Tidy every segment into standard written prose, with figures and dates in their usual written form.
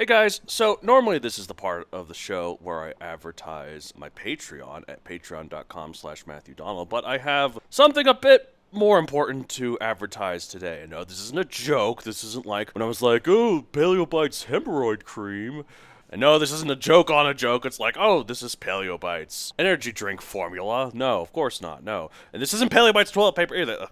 Hey guys, so normally this is the part of the show where I advertise my Patreon at patreon.com/MatthewDonald, but I have something a bit more important to advertise today. No, this isn't a joke. This isn't like when I was like, oh, Paleobites hemorrhoid cream. And no, this isn't a joke on a joke. It's like, oh, this is Paleobites energy drink formula. No, of course not. No. And this isn't Paleobites toilet paper either. Okay.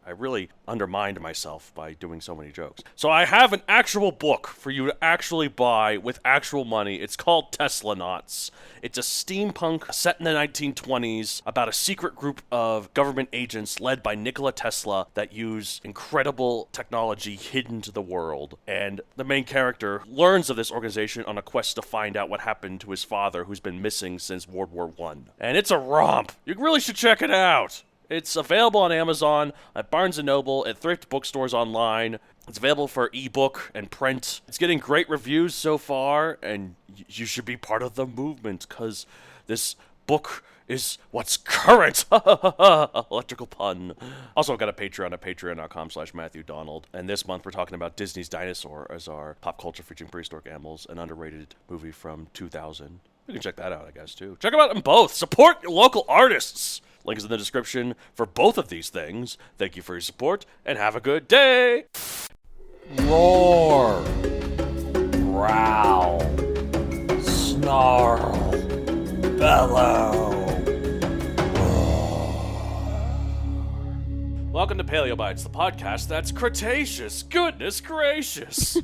I really undermined myself by doing so many jokes. So I have an actual book for you to actually buy with actual money. It's called Teslanauts. It's a steampunk set in the 1920s about a secret group of government agents led by Nikola Tesla that use incredible technology hidden to the world. And the main character learns of this organization on a quest to find out what happened to his father, who's been missing since World War I. And it's a romp. You really should check it out. It's available on Amazon, at Barnes & Noble, at thrift bookstores online. It's available for ebook and print. It's getting great reviews so far, and you should be part of the movement, because this book is what's current. Electrical pun. Also, I've got a Patreon at patreon.com/MatthewDonald. And this month, we're talking about Disney's Dinosaur as our pop culture featuring prehistoric animals, an underrated movie from 2000. You can check that out, I guess, too. Check them out in both. Support your local artists. Links in the description for both of these things. Thank you for your support, and have a good day! Roar, growl, snarl, bellow. Welcome to Paleobites, the podcast that's Cretaceous. Goodness gracious!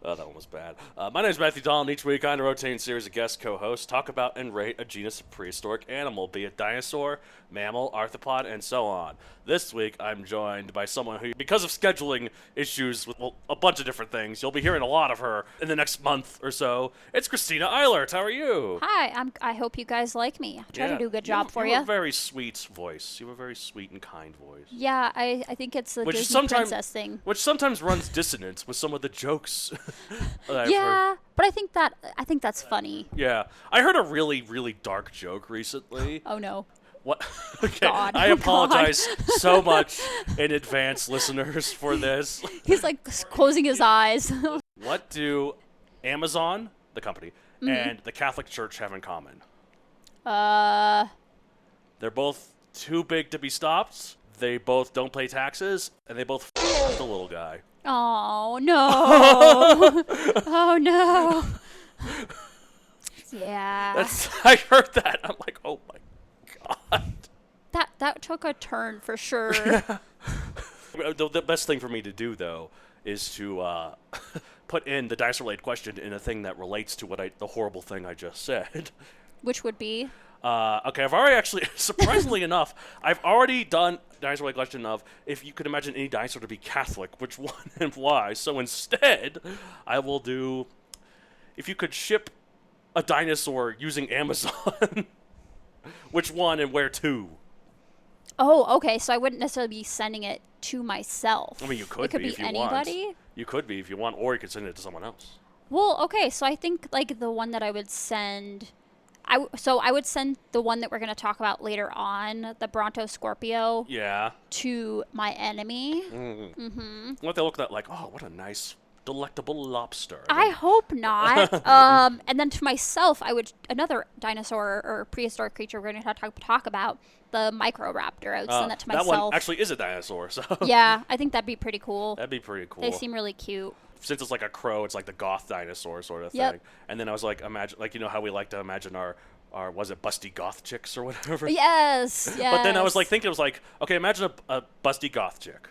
Oh, that one was bad. My name is Matthew Donald, and each week I and a rotating series of guest co-hosts talk about and rate a genus of prehistoric animal, be it dinosaur, mammal, arthropod, and so on. This week I'm joined by someone who, because of scheduling issues with a bunch of different things, you'll be hearing a lot of her in the next month or so. It's Christina Eilert. How are you? Hi, I hope you guys like me. I try to do a good job for you. You have a very sweet voice. You have a very sweet and kind voice. Yeah, I think it's the Disney princess thing. Which sometimes runs dissonance with some of the jokes. Yeah, but I think that's funny. Yeah. I heard a really, really dark joke recently. Oh, no. What? Okay, God. I apologize so much in advance, listeners, for this. He's like closing his eyes. What do Amazon, the company, and the Catholic Church have in common? They're both too big to be stopped. They both don't pay taxes, and they both f*** the little guy. Oh, no. Oh, no. Yeah. I heard that. I'm like, oh my God. That took a turn for sure. The best thing for me to do, though, is to put in the dinosaur-related question in a thing that relates to the horrible thing I just said. Which would be? Okay, I've already actually, surprisingly enough, I've already done dinosaur-related question of if you could imagine any dinosaur to be Catholic, which one and why. So instead, I will do, if you could ship a dinosaur using Amazon, which one and where to? Oh, okay, so I wouldn't necessarily be sending it to myself. I mean, you could it could be if you anybody. want. You could be if you want, or you could send it to someone else. Well, okay, so I think like the one that I would send, I would send the one that we're going to talk about later on, the Brontoscorpio. Yeah. To my enemy. What they look at like, oh, what a nice, delectable lobster. I hope not. And then to myself, I would another dinosaur or prehistoric creature we're going to talk about, the Microraptor. I would send that to myself. That one actually is a dinosaur, so. Yeah, I think that'd be pretty cool. That'd be pretty cool. They seem really cute. Since it's like a crow, it's like the goth dinosaur sort of Yep. thing. And then I was like, imagine, like, you know how we like to imagine our was it busty goth chicks or whatever? Yes. But then I was like thinking, it was like, okay, imagine a busty goth chick.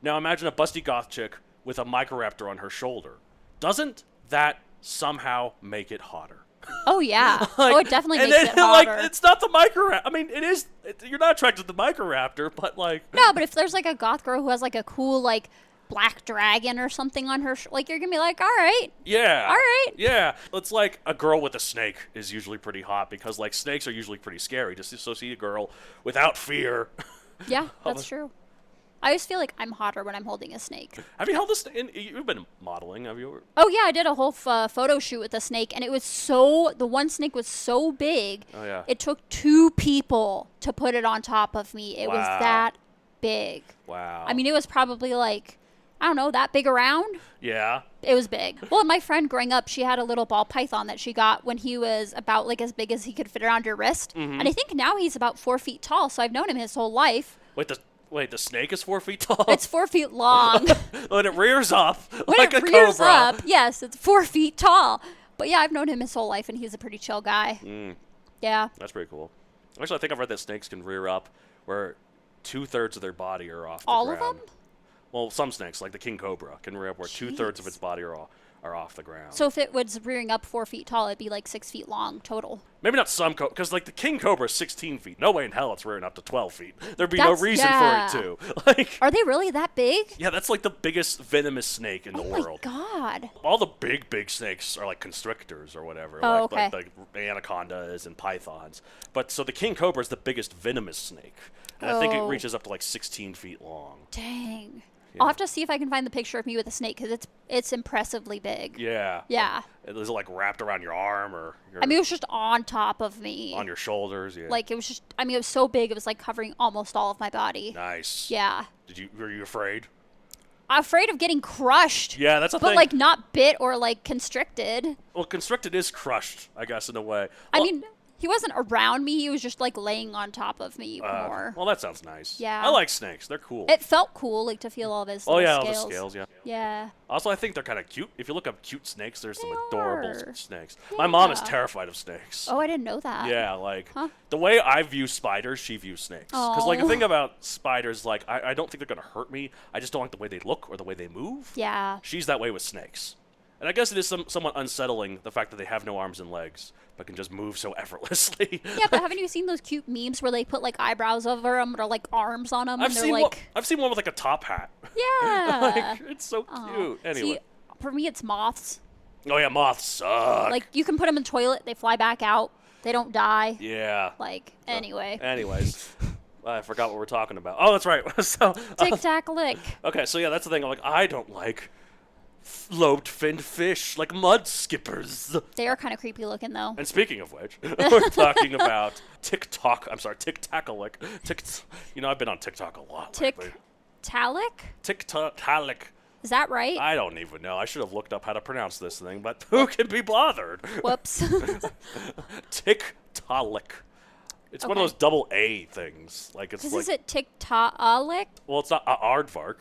Now imagine a busty goth chick with a Microraptor on her shoulder. Doesn't that somehow make it hotter? Oh, yeah. Like, it definitely and makes then, it hotter. Like, it's not the Microraptor. I mean, it is. You're not attracted to the Microraptor, but like. No, but if there's like a goth girl who has like a cool like black dragon or something on her, like you're gonna be like, all right. Yeah. All right. Yeah. It's like a girl with a snake is usually pretty hot because like snakes are usually pretty scary. Just associate a girl without fear. Yeah, that's true. I always feel like I'm hotter when I'm holding a snake. Have you held a snake? You've been modeling, have you ever? Oh, yeah, I did a whole photo shoot with a snake, and it was the one snake was so big, Oh, yeah. it took 2 people to put it on top of me. It was Wow. that big. Wow. I mean, it was probably like, I don't know, that big around. Yeah. It was big. Well, my friend growing up, she had a little ball python that she got when he was about like as big as he could fit around your wrist. Mm-hmm. And I think now he's about 4 feet tall. So I've known him his whole life. Wait, the snake is 4 feet tall? It's 4 feet long. When it rears up When like it a rears cobra. up, yes, it's 4 feet tall. But yeah, I've known him his whole life, and he's a pretty chill guy. Yeah. That's pretty cool. Actually, I think I've read that snakes can rear up where 2/3 of their body are off the All of ground. them? Well, some snakes, like the king cobra, can rear up where 2/3 of its body are off the ground. So if it was rearing up 4 feet tall, it'd be like 6 feet long total. Maybe not some because like the king cobra is 16 feet. No way in hell it's rearing up to 12 feet. There'd be no reason for it to. Like, Are they really that big? yeah, that's like the biggest venomous snake in the Oh world. my god. All the big snakes are like constrictors or whatever, Oh, like anacondas and pythons. But so the king cobra is the biggest venomous snake, and I think it Oh. reaches up to like 16 feet long. Dang. Yeah. I'll have to see if I can find the picture of me with a snake because it's impressively big. Yeah. Yeah. Is it like wrapped around your arm or I mean, it was just on top of me. on your shoulders? Yeah. Like, it was just, I mean, it was so big, it was like covering almost all of my body. Nice. Yeah. Were you afraid? I'm afraid of getting crushed. Yeah, that's a But, thing. like, not bit or, like, constricted. Well, constricted is crushed, I guess, in a way. I Well, mean, he wasn't around me. He was just, like, laying on top of me more. Well, that sounds nice. Yeah. I like snakes. They're cool. It felt cool, like, to feel all of his Oh, little yeah, scales. all the scales, yeah. Yeah. Also, I think they're kind of cute. If you look up cute snakes, there's some They adorable are. snakes. My mom is Yeah. terrified of snakes. Oh, I didn't know that. Yeah, like, Huh? the way I view spiders, she views snakes. Because, like, the Aw. thing about spiders, like, I don't think they're going to hurt me. I just don't like the way they look or the way they move. Yeah. She's that way with snakes. And I guess it is somewhat unsettling, the fact that they have no arms and legs, but can just move so effortlessly. Yeah, but haven't you seen those cute memes where they put, like, eyebrows over them or, like, arms on them? I've and they're seen like, I've seen one with, like, a top hat. yeah. Like, it's so Aw. cute. Anyway. See, for me, it's moths. Oh, yeah, moths suck. Like, you can put them in the toilet, they fly back out, they don't die. yeah. Like, anyway. Anyways, I forgot what we're talking about. Oh, that's right. So, Tiktaalik. okay, so yeah, that's the thing. I'm like, I don't like lobed finned fish, like mud skippers. They are kind of creepy looking, though. And speaking of which, we're talking about Tiktaalik. You know, I've been on TikTok a lot lately. Tiktaalik? Tiktaalik. Is that right? I don't even know. I should have looked up how to pronounce this thing, but who can be bothered? Whoops. Tiktaalik. It's one of Okay. those double A things. Like it's Because like, is it Tiktaalik? well, it's not aardvark.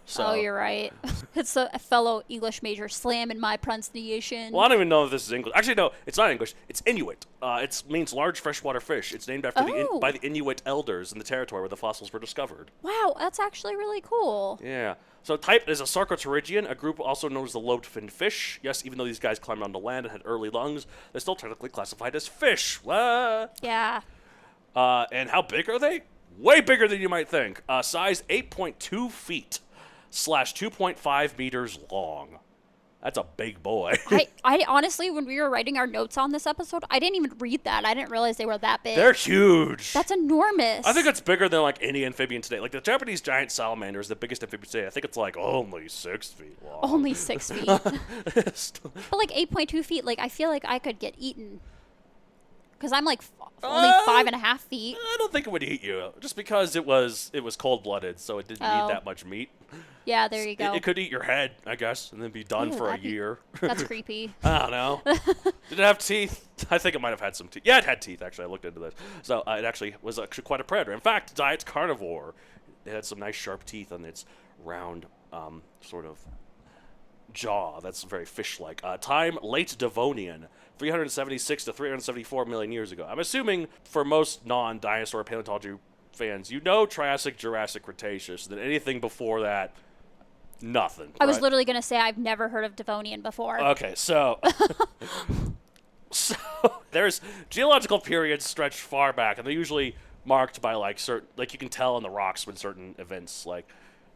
So. Oh, you're right. It's a fellow English major slam in my pronunciation. Well, I don't even know if this is English. Actually, no, it's not English. It's Inuit. It means large freshwater fish. It's named after Oh. by the Inuit elders in the territory where the fossils were discovered. Wow, that's actually really cool. Yeah. So type is a sarcopterygian, a group also known as the lobed-finned fish. Yes, even though these guys climbed onto land and had early lungs, they're still technically classified as fish. What? Yeah. And how big are they? Way bigger than you might think. Size 8.2 feet / 2.5 meters long. That's a big boy. I honestly, when we were writing our notes on this episode, I didn't even read that. I didn't realize they were that big. They're huge. That's enormous. I think it's bigger than like any amphibian today. Like the Japanese giant salamander is the biggest amphibian today. I think it's like only 6 feet long. only 6 feet. But like 8.2 feet, like I feel like I could get eaten. Because I'm like only 5.5 feet. I don't think it would eat you, just because it was cold-blooded, so it didn't need Oh. that much meat. Yeah, there you go. It could eat your head, I guess, and then be done Ew, for a that'd be- year. That's creepy. I don't know. Did it have teeth? I think it might have had some teeth. Yeah, it had teeth, actually. I looked into this. So it actually was quite a predator. In fact, diet's carnivore. It had some nice sharp teeth on its round sort of jaw. That's very fish-like. Time, Late Devonian, 376 to 374 million years ago. I'm assuming for most non-dinosaur paleontology fans, you know Triassic, Jurassic, Cretaceous. Then anything before that, nothing. I was right? literally going to say I've never heard of Devonian before. Okay, so so there's geological periods stretched far back, and they're usually marked by like certain, like you can tell in the rocks when certain events like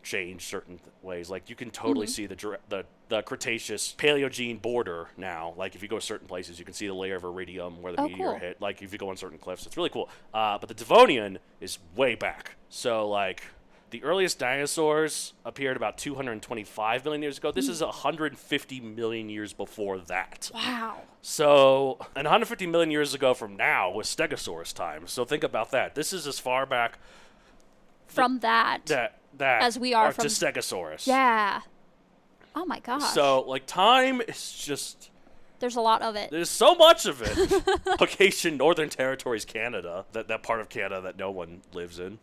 change certain ways. Like you can totally see the Cretaceous Paleogene border now. Like if you go certain places, you can see the layer of iridium where the Oh, meteor cool. hit. Like if you go on certain cliffs, it's really cool. But the Devonian is way back. So like the earliest dinosaurs appeared about 225 million years ago. This is 150 million years before that. Wow. So, and 150 million years ago from now was Stegosaurus time. So think about that. This is as far back from that as we are from Stegosaurus. Yeah. Oh my gosh. So, like, time is just... There's a lot of it. There's so much of it. Location, Northern Territories, Canada. That part of Canada that no one lives in.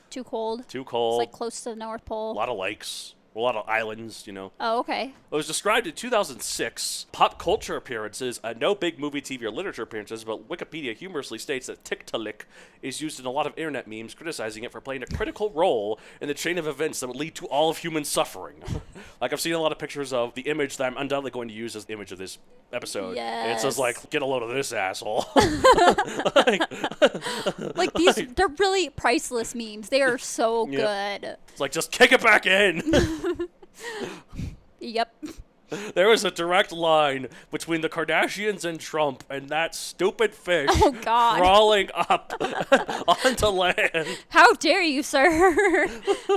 Too cold. Too cold. It's like close to the North Pole. A lot of lakes. A lot of islands, Oh, okay. It was described in 2006. Pop culture appearances, no big movie, TV, or literature appearances, but Wikipedia humorously states that Tiktaalik is used in a lot of internet memes, criticizing it for playing a critical role in the chain of events that would lead to all of human suffering. Like, I've seen a lot of pictures of the image that I'm undoubtedly going to use as the image of this episode. Yes. And it says, like, get a load of this, asshole. Like these, they're really priceless memes. They are so good. It's like, just kick it back in. Yep. There was a direct line between the Kardashians and Trump and that stupid fish crawling up onto land. How dare you, sir?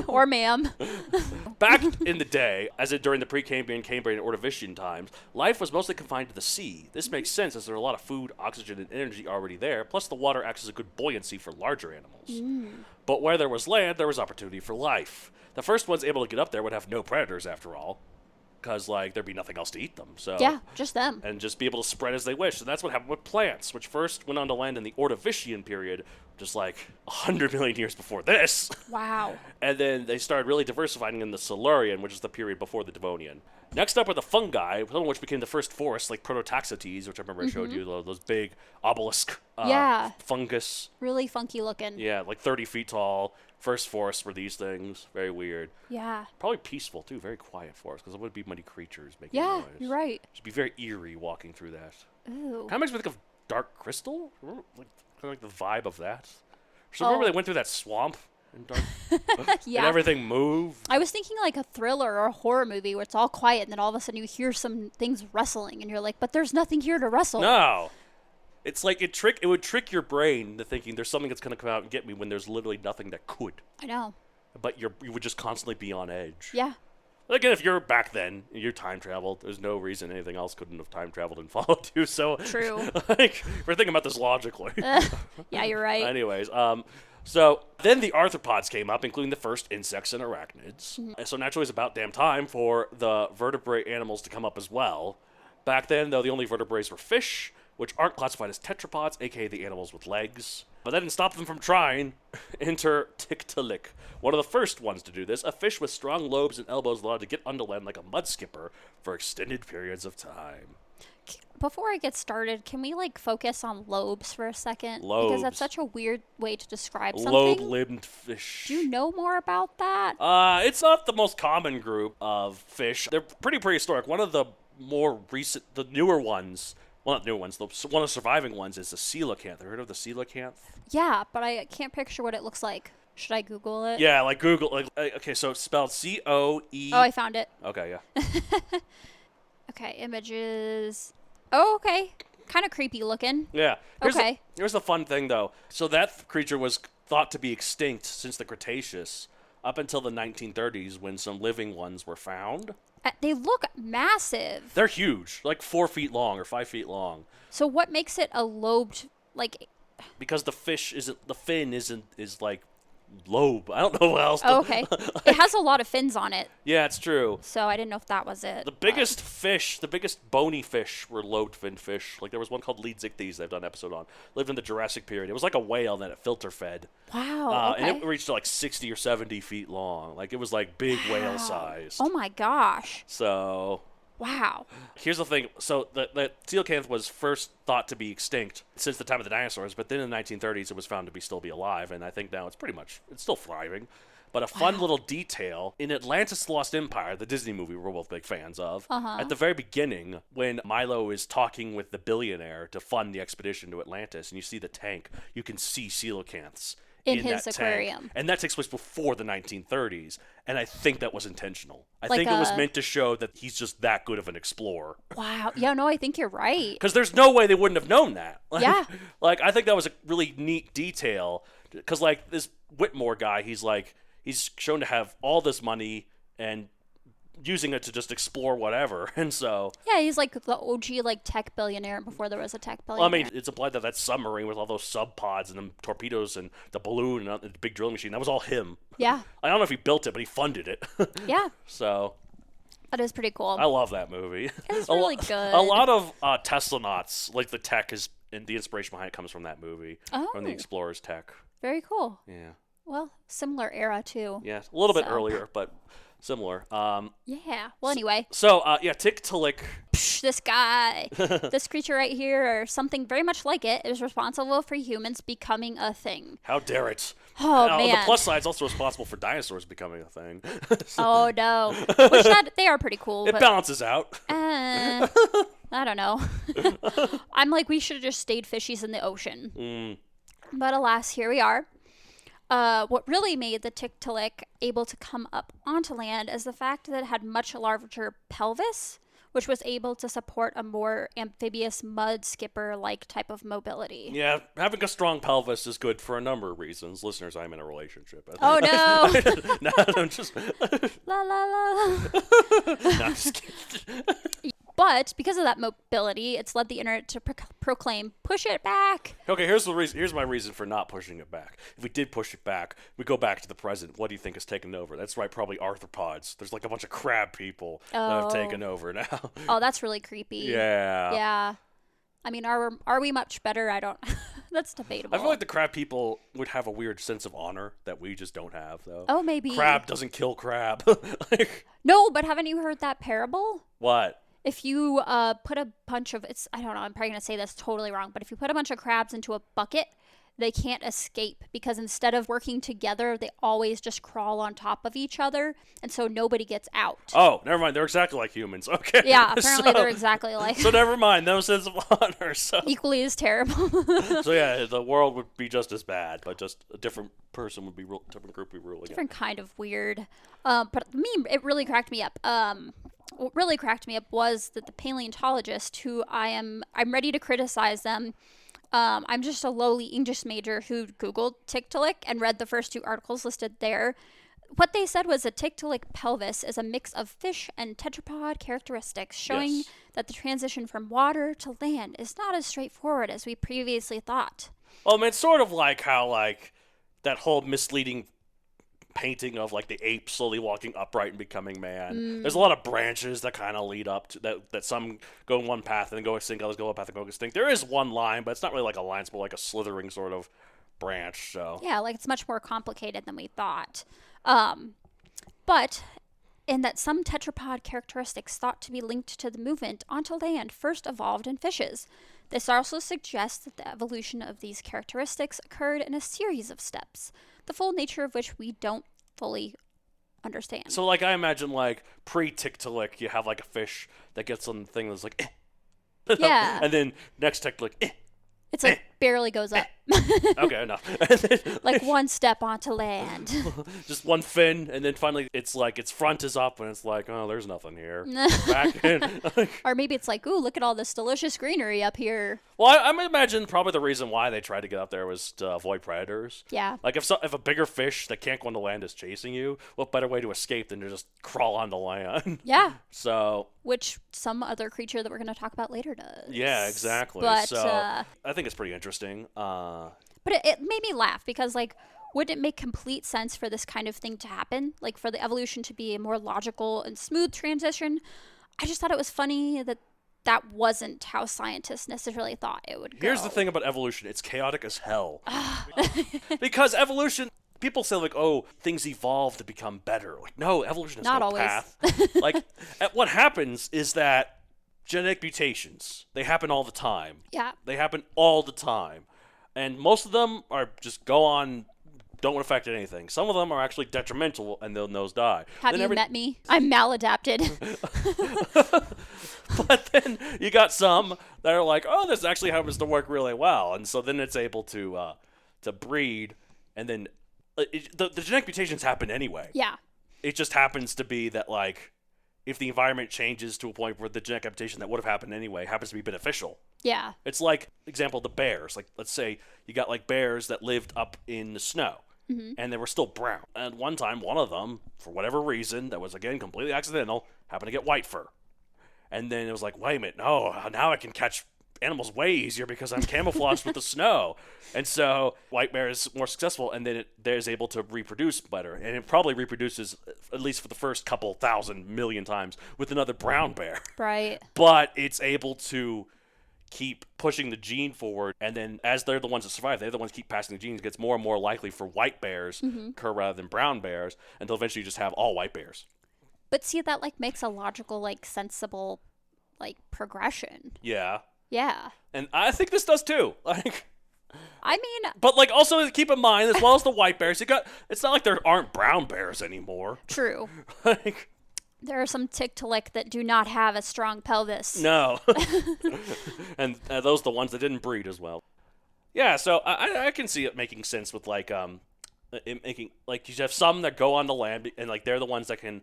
Or ma'am. Back in the day, as in during the Precambrian, Cambrian, and Ordovician times, life was mostly confined to the sea. This makes sense as there are a lot of food, oxygen, and energy already there, plus the water acts as a good buoyancy for larger animals. But where there was land, there was opportunity for life. The first ones able to get up there would have no predators, after all. Because, like, there'd be nothing else to eat them. So Yeah, just them. and just be able to spread as they wish. And that's what happened with plants, which first went on to land in the Ordovician period, just like 100 million years before this. Wow. And then they started really diversifying in the Silurian, which is the period before the Devonian. Next up are the fungi, some of which became the first forests, like Prototaxotes, which I remember I showed you, those big obelisk fungus. Really funky looking. Yeah, like 30 feet tall. First forests were these things. Very weird. Yeah. Probably peaceful, too. Very quiet forest, because it wouldn't be many creatures making Yeah, noise. you're right. It'd be very eerie walking through that. Ooh. Kind of makes me think of Dark Crystal. Remember, kind of like the vibe of that. So remember they went through that swamp in Dark Yeah. and everything moved? I was thinking like a thriller or a horror movie where it's all quiet and then all of a sudden you hear some things wrestling and you're like, but there's nothing here to wrestle. No. It's like it would trick your brain into thinking there's something that's going to come out and get me when there's literally nothing that could. I know. But you would just constantly be on edge. Yeah. Again, if you're back then, you time traveled, there's no reason anything else couldn't have time traveled and followed you. So, True. like, we're thinking about this logically. Yeah, you're right. Anyways, so then the arthropods came up, including the first insects and arachnids. And so naturally it's about damn time for the vertebrate animals to come up as well. Back then, though, the only vertebrates were fish, which aren't classified as tetrapods, aka the animals with legs. But that didn't stop them from trying. Enter Tiktaalik, one of the first ones to do this, a fish with strong lobes and elbows allowed to get under land like a mud skipper for extended periods of time. Before I get started, can we like focus on lobes for a second? Lobes. Because that's such a weird way to describe something. Lobe-limbed fish. Do you know more about that? It's not the most common group of fish. They're pretty prehistoric. One of the more recent, the newer ones, well, not newer ones, one of the surviving ones is the coelacanth. Have you heard of the coelacanth? Yeah, but I can't picture what it looks like. Should I Google it? Yeah, like Google. Like, okay, so it's spelled C-O-E. Oh, I found it. Okay, yeah. Okay, images. Oh, okay. Kind of creepy looking. Yeah. Okay. Here's the fun thing, though. So that creature was thought to be extinct since the Cretaceous up until the 1930s when some living ones were found. They look massive. They're huge, like 4 feet long or 5 feet long. So what makes it a lobed, like... Because the fin is like lobe. I don't know what else. Oh, okay. It has a lot of fins on it, Yeah, it's true. so I didn't know if that was it. The biggest fish, the biggest bony fish were lobed-finned fish. Like there was one called Leedsichthys they've done an episode on. Lived in the Jurassic period. It was like a whale that it filter fed. Wow, okay. And it reached to like 60 or 70 feet long. Like it was like big whale size. Oh my gosh. So Wow. here's the thing. So the coelacanth was first thought to be extinct since the time of the dinosaurs, but then in the 1930s it was found to still be alive, and I think now it's still thriving. But a fun little detail, in Atlantis the Lost Empire, the Disney movie we're both big fans of, at the very beginning, when Milo is talking with the billionaire to fund the expedition to Atlantis, and you see the tank, you can see coelacanths In his that tank. aquarium. And that takes place before the 1930s, and I think that was intentional. I Like think it was meant to show that he's just that good of an explorer. Wow. Yeah, no, I think you're right. Because there's no way they wouldn't have known that. Like, Yeah. Like, I think that was a really neat detail. Because, like, this Whitmore guy, he's shown to have all this money and using it to just explore whatever. And so, Yeah, he's like the OG like tech billionaire before there was a tech well, I billionaire. mean, it's implied that submarine with all those sub pods and the torpedoes and the balloon and the big drilling machine, that was all him. Yeah, I don't know if he built it, but he funded it. yeah, So that is pretty cool. I love that movie. It's really good. A lot of Tesla knots, like the tech is, and the inspiration behind it comes from that movie, from the Oh. Explorer's tech. Very cool. Yeah. Well, similar era too. Yeah, a little bit So. earlier, but similar. Yeah. Well, anyway, So, Tiktaalik. this guy, this creature right here, or something very much like it, is responsible for humans becoming a thing. How dare it? Oh, Now, man. The plus side is also responsible for dinosaurs becoming a thing. Oh no. Which they are pretty cool. It but, balances out. I don't know. I'm like, we should have just stayed fishies in the ocean. But alas, here we are. What really made the Tiktaalik able to come up onto land is the fact that it had much larger pelvis, which was able to support a more amphibious mud skipper-like type of mobility. Yeah, having a strong pelvis is good for a number of reasons. Listeners, I'm in a relationship. Oh no! No, I'm just... La la la. No, I'm just kidding. But because of that mobility, it's led the internet to proclaim, "Push it back." Okay, here's the reason. Here's my reason for not pushing it back. If we did push it back, we go back to the present. What do you think is taking over? That's right, probably arthropods. There's like a bunch of crab people that have taken over now. Oh, that's really creepy. Yeah. Yeah. I mean, are we much better? I don't. That's debatable. I feel like the crab people would have a weird sense of honor that we just don't have, though. Oh, maybe. Crab doesn't kill crab. Like, No, but haven't you heard that parable? what? If you put a bunch of I don't know, I'm probably gonna say this totally wrong, but if you put a bunch of crabs into a bucket, they can't escape because instead of working together, they always just crawl on top of each other, and so nobody gets out. Oh, never mind. They're exactly like humans. Okay. Yeah, apparently So- they're exactly like So never mind. No sense of honor. So, equally as terrible. so yeah, the world would be just as bad, but just a different person would be different group would be ruling it. Different kind of weird. But me, it really cracked me up. What really cracked me up was that the paleontologist, who I'm ready to criticize them. I'm just a lowly English major who Googled Tiktaalik and read the first two articles listed there. What they said was a Tiktaalik pelvis is a mix of fish and tetrapod characteristics, showing Yes. that the transition from water to land is not as straightforward as we previously thought. Well, I mean, it's sort of like how like that whole misleading painting of like the ape slowly walking upright and becoming man. There's a lot of branches that kind of lead up to that some go in one path and then go extinct, others go a path and go extinct. There is one line, but it's not really like a line, it's more like a slithering sort of branch. So Yeah, like it's much more complicated than we thought. But in that some tetrapod characteristics thought to be linked to the movement onto land first evolved in fishes. This also suggests that the evolution of these characteristics occurred in a series of steps, the full nature of which we don't fully understand. So, like, I imagine, like, pre-Tiktaalik, you have, like, a fish that gets on the thing that's like, eh. Yeah. And then next Tiktaalik, eh. It's like barely goes up. Okay, enough. And then, Like one step onto land. just one fin, and then finally it's like its front is up, and it's like, oh, there's nothing here. Back in. Or maybe it's like, ooh, look at all this delicious greenery up here. Well, I imagine probably the reason why they tried to get up there was to avoid predators. Yeah. Like, if a bigger fish that can't go on the land is chasing you, what better way to escape than to just crawl on the land? Yeah. So, Which some other creature that we're going to talk about later does. yeah, exactly. But, So, I think it's pretty interesting. But it made me laugh because, like, would it make complete sense for this kind of thing to happen? Like, for the evolution to be a more logical and smooth transition? I just thought it was funny that that wasn't how scientists necessarily thought it would go. Here's the thing about evolution. It's chaotic as hell. Because evolution, people say, like, oh, things evolve to become better. Like, no, evolution is Not no always. path. Like, what happens is that genetic mutations, they happen all the time. Yeah. They happen all the time. And most of them are just go on, don't affect anything. Some of them are actually detrimental and they'll nosedive. Have Then you met me? I'm maladapted. But then you got some that are like, oh, this actually happens to work really well. And so then it's able to breed. And then the genetic mutations happen anyway. Yeah. It just happens to be that, like, if the environment changes to a point where the genetic mutation that would have happened anyway happens to be beneficial. Yeah. It's like, example, the bears. Like, let's say you got, like, bears that lived up in the snow. and they were still brown. And one time, one of them, for whatever reason, that was again completely accidental, happened to get white fur. And then it was like, wait a minute, no, now I can catch animals way easier because I'm camouflaged with the snow. And so white bear is more successful, and then it is able to reproduce better. And it probably reproduces, at least for the first couple thousand million times, with another brown bear. Right. But it's able to keep pushing the gene forward, and then as they're the ones that survive, they're the ones that keep passing the genes. It gets more and more likely for white bears to occur rather than brown bears, until eventually you just have all white bears. But see, that like makes a logical, like sensible, like progression. Yeah. Yeah. And I think this does too. Like, I mean, but like also keep in mind, as well as the white bears, it's not like there aren't brown bears anymore. true. Like, There are some Tiktaalik that do not have a strong pelvis. no. And those are the ones that didn't breed as well. Yeah, so I can see it making sense with like it making, like, you have some that go on the land and like they're the ones that can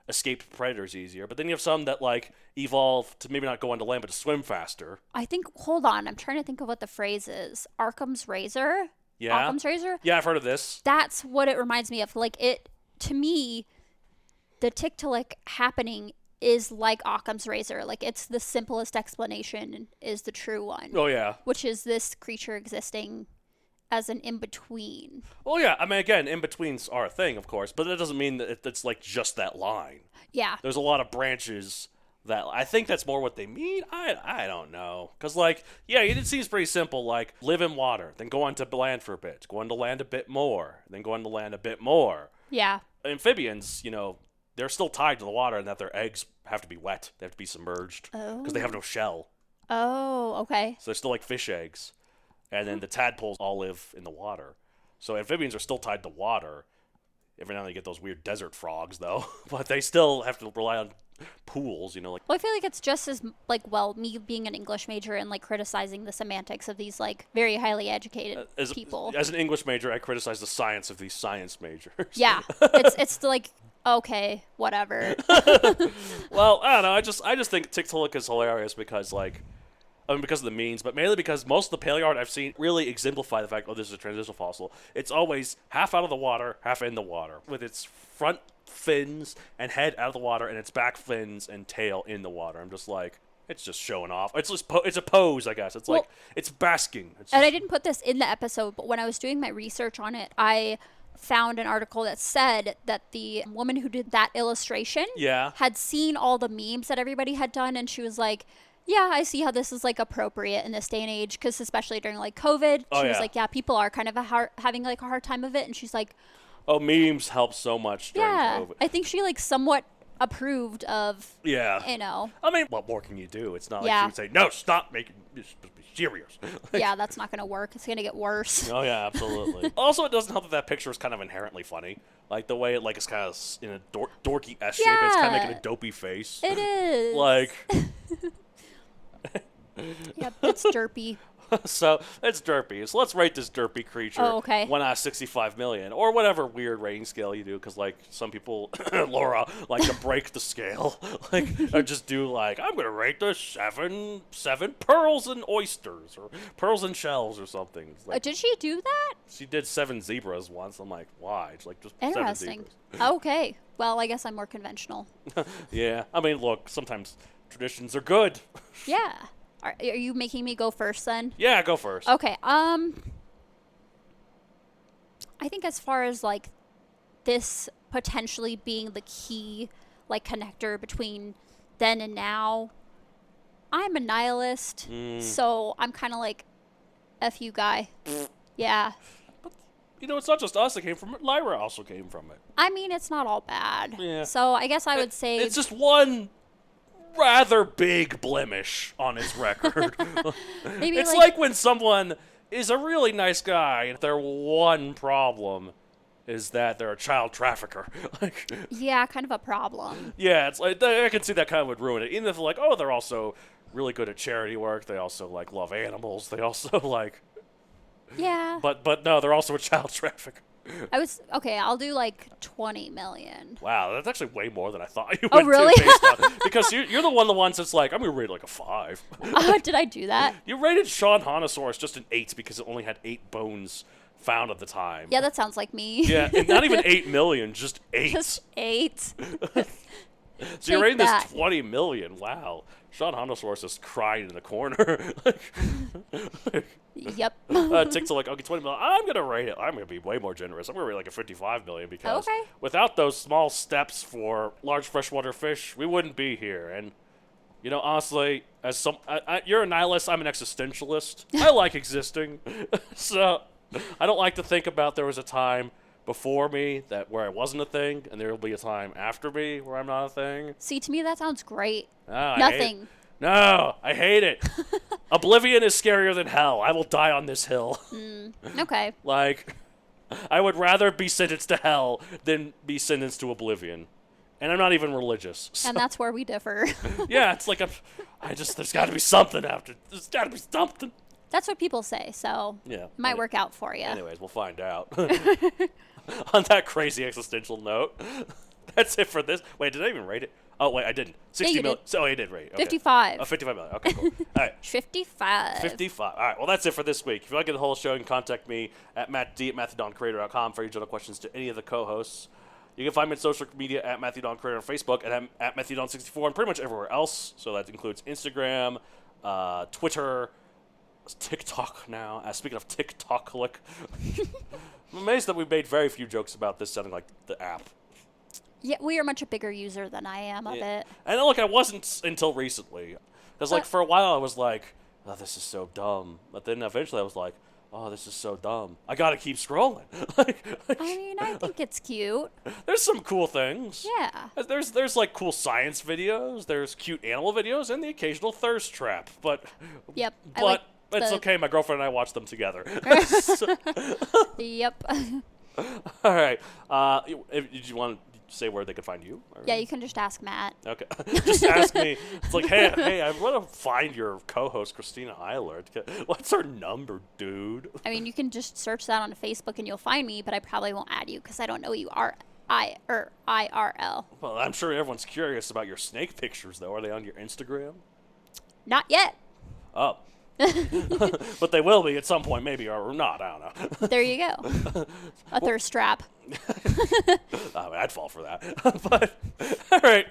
escape predators easier, but then you have some that like evolve to maybe not go on the land but to swim faster. I think, hold on, I'm trying to think of what the phrase is. Occam's razor? Yeah. Occam's razor? Yeah, I've heard of this. That's what it reminds me of. Like, it, to me, the Tiktaalik happening is like Occam's razor. Like, it's the simplest explanation is the true one. Oh yeah. Which is this creature existing as an in-between. Well, yeah, I mean, again, in-betweens are a thing, of course, but that doesn't mean that it's like just that line. Yeah. There's a lot of branches that I think that's more what they mean. I don't know. Because, like, yeah, it seems pretty simple, like, live in water, then go on to land for a bit, go on to land a bit more, then go on to land a bit more. Yeah. Amphibians, you know, they're still tied to the water in that their eggs have to be wet. They have to be submerged. Because they have no shell. Oh, okay. So they're still like fish eggs. And then the tadpoles all live in the water. So amphibians are still tied to water. Every now and then you get those weird desert frogs, though. But they still have to rely on pools, you know. Like, Well, I feel like it's just as, like, well, me being an English major and, like, criticizing the semantics of these, like, very highly educated people. As an English major, I criticize the science of these science majors. Yeah. It's like, okay, whatever. Well, I don't know. I just think Tiktaalik is hilarious because, like, I mean, because of the means, but mainly because most of the paleo art I've seen really exemplify the fact, oh, this is a transitional fossil. It's always half out of the water, half in the water, with its front fins and head out of the water and its back fins and tail in the water. I'm just like, it's just showing off. It's just it's a pose, I guess. It's Well, like, it's basking. It's And just, I didn't put this in the episode, but when I was doing my research on it, I found an article that said that the woman who did that illustration yeah. had seen all the memes that everybody had done, and she was like, yeah, I see how this is, like, appropriate in this day and age, because especially during, like, COVID, Oh, she was yeah. like, yeah, people are kind of having, like, a hard time of it, and she's like, Oh, memes help so much during yeah, COVID. I think she, like, somewhat approved of, Yeah. you know, I mean, what more can you do? It's not like Yeah. she would say, no, stop making this. Be serious. yeah, that's not going to work. It's going to get worse. Oh yeah, absolutely. Also, it doesn't help that picture is kind of inherently funny. Like the way it like is kind of in a dorky S shape. It's kind of Yeah. making a dopey face. It is. Like, Yep, it's derpy. so it's derpy. So let's rate this derpy creature. Oh, okay. 1 out of 65 million, or whatever weird rating scale you do, because like some people, Laura, like to break the scale, like or just do like I'm gonna rate this seven pearls and oysters, or pearls and shells, or something. It's like, Did she do that? she did 7 zebras once. I'm like, why? She's like, just 7 Interesting. zebras. Okay. Well, I guess I'm more conventional. Yeah, I mean, look, sometimes traditions are good. Yeah. Are you making me go first then? Yeah, go first. Okay. I think as far as like this potentially being the key like connector between then and now, I'm a nihilist, so I'm kind of like F you guy. Yeah. You know, it's not just us that came from it. Lyra also came from it. I mean, it's not all bad. Yeah. So I guess I would say It's just one rather big blemish on its record. maybe It's like when someone is a really nice guy and their one problem is that they're a child trafficker. Like, yeah, kind of a problem. yeah, it's like I can see that kind of would ruin it. Even if they're like, oh, they're also really good at charity work. They also like love animals. They also like, Yeah. but no, they're also a child trafficker. I'll do like 20 million. Wow, that's actually way more than I thought you Oh, would really? do based on because you're the ones that's like, I'm gonna rate it like a 5. Did I do that? You rated Sean Honosaurus just an 8 because it only had 8 bones found at the time. Yeah, that sounds like me. Yeah, and not even 8 million, just 8. Just 8. So you're rating that. this 20 million. Wow. Sean Hondosaurus is crying in the corner. Yep. Tiktaalik, okay, 20 million. I'm going to rate it. I'm going to be way more generous. I'm going to rate like a 55 million because Okay. without those small steps for large freshwater fish, we wouldn't be here. And, you know, honestly, as you're a nihilist, I'm an existentialist. I like existing. So I don't like to think about there was a time before me where I wasn't a thing, and there will be a time after me where I'm not a thing. See, to me, that sounds great. No, Nothing. No, I hate it. Oblivion is scarier than hell. I will die on this hill. Okay. Like, I would rather be sentenced to hell than be sentenced to oblivion. And I'm not even religious. So, And that's where we differ. yeah, it's like, there's got to be something after. There's got to be something. That's what people say, so Yeah. it might work out for you. Anyways, we'll find out. On that crazy existential note, that's it for this. Wait, did I even rate it? Oh, wait, I didn't. 60 you million. did. So, I did rate it. Okay. 55. Oh, 55 million. Okay, cool. All right. 55. 55. All right, well, that's it for this week. If you like the whole show, you can contact me at mattd@matthewdoncreator.com for your general questions to any of the co-hosts. You can find me on social media at MatthewDonCreator on Facebook and at MatthewDon64 and pretty much everywhere else. So that includes Instagram, Twitter, TikTok now. Speaking of Tiktaalik, I'm amazed that we've made very few jokes about this sounding like the app. Yeah, we are much a bigger user than I am of it. And look, I wasn't until recently. Because, like, for a while I was like, oh, this is so dumb. But then eventually I was like, oh, this is so dumb. I gotta keep scrolling. I mean, I think it's cute. There's some cool things. Yeah. There's like cool science videos. There's cute animal videos and the occasional thirst trap. But Yep. I but like it's the- okay. My girlfriend and I watch them together. Yep. All right. Did you want to say where they could find you? Or? Yeah, you can just ask Matt. Okay. Just ask me. It's like, hey, I want to find your co-host, Christina Eilert. What's her number, dude? I mean, you can just search that on Facebook and you'll find me, but I probably won't add you because I don't know you are IRL. Well, I'm sure everyone's curious about your snake pictures, though. Are they on your Instagram? Not yet. Oh. But they will be at some point, maybe, or not. I don't know. There you go. A thirst trap. I'd fall for that. But, all right.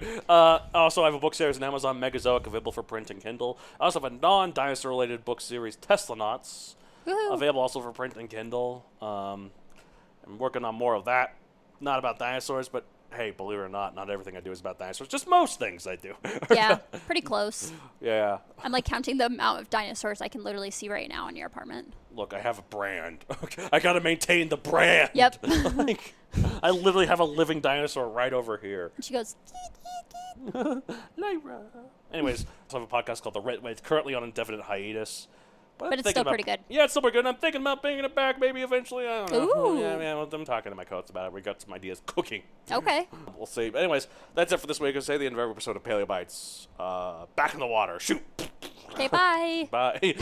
Also, I have a book series on Amazon, Megazoic, available for print and Kindle. I also have a non-dinosaur-related book series, Teslanauts, Woohoo. available also for print and Kindle. I'm working on more of that. Not about dinosaurs, but hey, believe it or not everything I do is about dinosaurs. Just most things I do. Yeah, pretty close. Yeah. I'm like counting the amount of dinosaurs I can literally see right now in your apartment. Look, I have a brand. I gotta maintain the brand. Yep. Like, I literally have a living dinosaur right over here. She goes, Lyra. Anyways, I have a podcast called The Red Way. It's currently on indefinite hiatus. I'm But it's thinking still about- pretty good. Yeah, it's still pretty good. And I'm thinking about bringing it back maybe eventually. I don't know. Ooh. Yeah, well, I'm talking to my co-hosts about it. We got some ideas cooking. okay. We'll see. But anyways, that's it for this week. I'll say the end of every episode of Paleo Bites. Back in the water. Shoot. Okay, bye. Bye.